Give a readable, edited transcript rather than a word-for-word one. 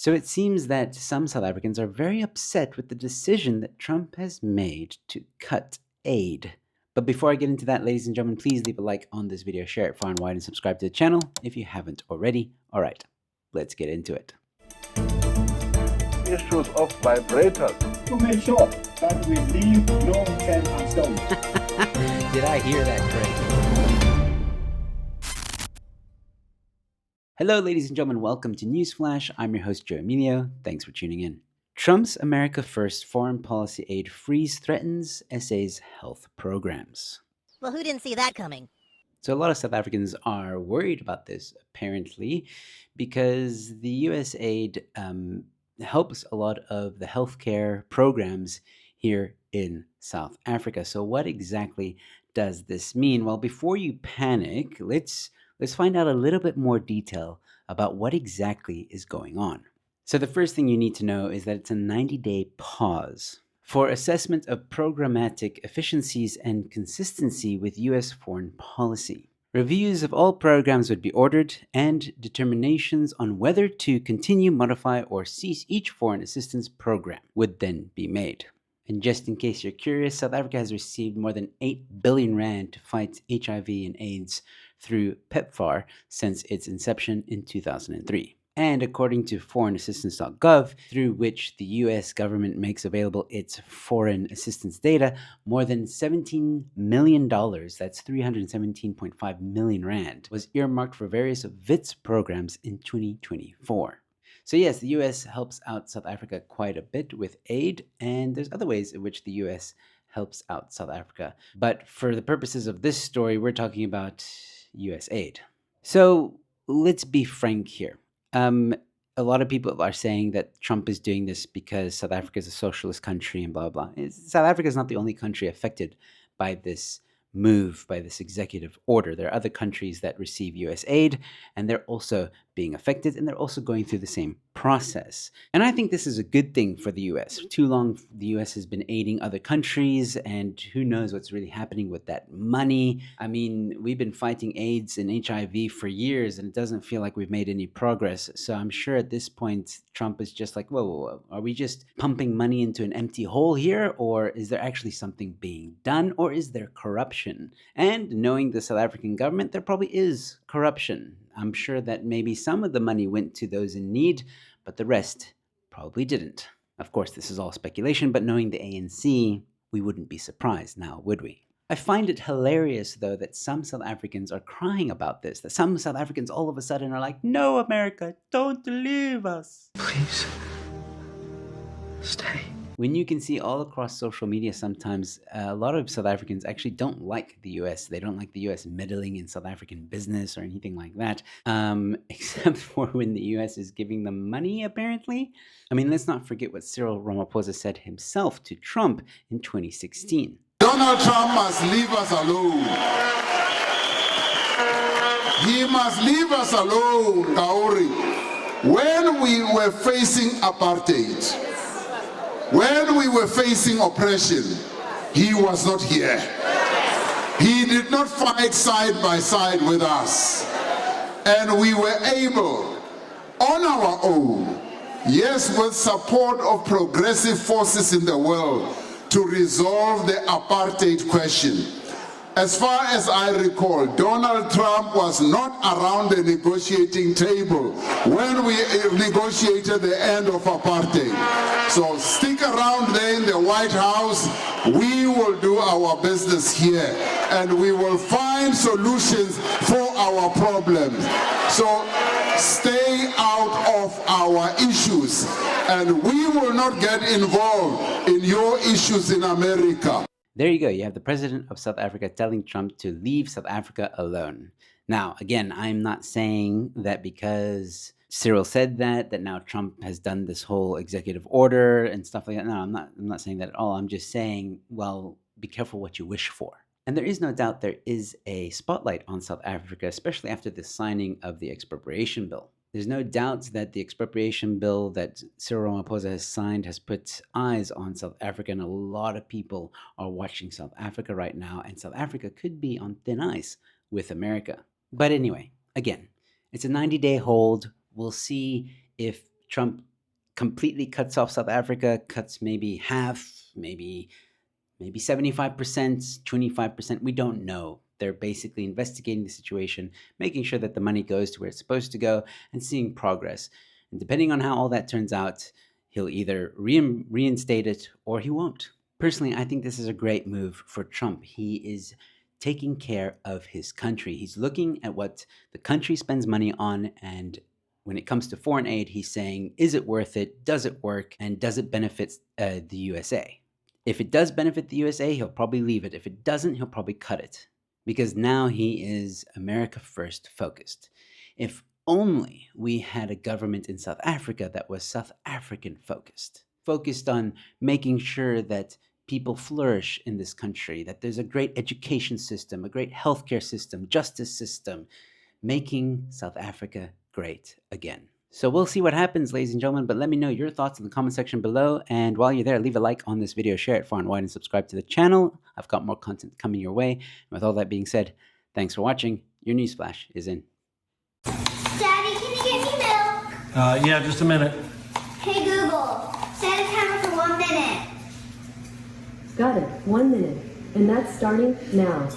So it seems that some South Africans are very upset with the decision that Trump has made to cut aid. But before I get into that, ladies and gentlemen, please leave a like on this video, share it far and wide, and subscribe to the channel if you haven't already. All right, let's get into it. Issues of vibrators. To make sure that we leave no stone unturned. Did I hear that correctly? Hello, ladies and gentlemen. Welcome to Newsflash. I'm your host, Emilio. Thanks for tuning in. Trump's America First foreign policy aid freeze threatens SA's health programs. Well, who didn't see that coming? So a lot of South Africans are worried about this, apparently, because the USAID helps a lot of the healthcare programs here in South Africa. So what exactly does this mean? Well, before you panic, let's find out a little bit more detail about what exactly is going on. So the first thing you need to know is that it's a 90-day pause for assessment of programmatic efficiencies and consistency with U.S. foreign policy. Reviews of all programs would be ordered, and determinations on whether to continue, modify, or cease each foreign assistance program would then be made. And just in case you're curious, South Africa has received more than 8 billion rand to fight HIV and AIDS through PEPFAR since its inception in 2003. And according to foreignassistance.gov, through which the US government makes available its foreign assistance data, more than $17 million, that's 317.5 million rand, was earmarked for various VITS programs in 2024. So yes, the US helps out South Africa quite a bit with aid, and there's other ways in which the US helps out South Africa. But for the purposes of this story, we're talking about USAID. So let's be frank here. A lot of people are saying that Trump is doing this because South Africa is a socialist country and blah, blah. South Africa is not the only country affected by this move, by this executive order. There are other countries that receive US aid, and they're also being affected, and they're also going through the same process. And I think this is a good thing for the US. For too long, the US has been aiding other countries, and who knows what's really happening with that money. I mean, we've been fighting AIDS and HIV for years, and it doesn't feel like we've made any progress. So I'm sure at this point, Trump is just like, whoa, are we just pumping money into an empty hole here? Or is there actually something being done? Or is there corruption? And knowing the South African government, there probably is corruption. I'm sure that maybe some of the money went to those in need, but the rest probably didn't. Of course, this is all speculation, but knowing the ANC, we wouldn't be surprised now, would we? I find it hilarious, though, that some South Africans are crying about this, that some South Africans all of a sudden are like, no, America, don't leave us. Please, stay. When you can see all across social media sometimes, a lot of South Africans actually don't like the US. They don't like the US meddling in South African business or anything like that, except for when the US is giving them money, apparently. I mean, let's not forget what Cyril Ramaphosa said himself to Trump in 2016. Donald Trump must leave us alone. He must leave us alone, Kauri. When we were facing apartheid, when we were facing oppression, he was not here. He did not fight side by side with us. And we were able, on our own, yes, with support of progressive forces in the world, to resolve the apartheid question. As far as I recall, Donald Trump was not around the negotiating table when we negotiated the end of apartheid. So stick around there in the White House. We will do our business here, and we will find solutions for our problems. So stay out of our issues, and we will not get involved in your issues in America. There you go. You have the president of South Africa telling Trump to leave South Africa alone. Now, again, I'm not saying that because Cyril said that now Trump has done this whole executive order and stuff like that. No, I'm not saying that at all. I'm just saying, well, be careful what you wish for. And there is no doubt there is a spotlight on South Africa, especially after the signing of the expropriation bill. There's no doubt that the expropriation bill that Cyril Ramaphosa has signed has put eyes on South Africa, and a lot of people are watching South Africa right now, and South Africa could be on thin ice with America. But anyway, again, it's a 90-day hold. We'll see if Trump completely cuts off South Africa, cuts maybe half, maybe 75%, 25%. We don't know. They're basically investigating the situation, making sure that the money goes to where it's supposed to go, and seeing progress. And depending on how all that turns out, he'll either reinstate it or he won't. Personally, I think this is a great move for Trump. He is taking care of his country. He's looking at what the country spends money on, and when it comes to foreign aid, he's saying, is it worth it? Does it work? And does it benefit the USA? If it does benefit the USA, he'll probably leave it. If it doesn't, he'll probably cut it. Because now he is America First focused. If only we had a government in South Africa that was South African focused on making sure that people flourish in this country, that there's a great education system, a great healthcare system, justice system, making South Africa great again. So we'll see what happens, ladies and gentlemen, but let me know your thoughts in the comment section below. And while you're there, leave a like on this video, share it far and wide, and subscribe to the channel. I've got more content coming your way. And with all that being said, thanks for watching. Your Newsflash is in. Daddy, can you get me milk? Yeah, just a minute. Hey Google, set a timer for 1 minute. Got it. 1 minute. And that's starting now.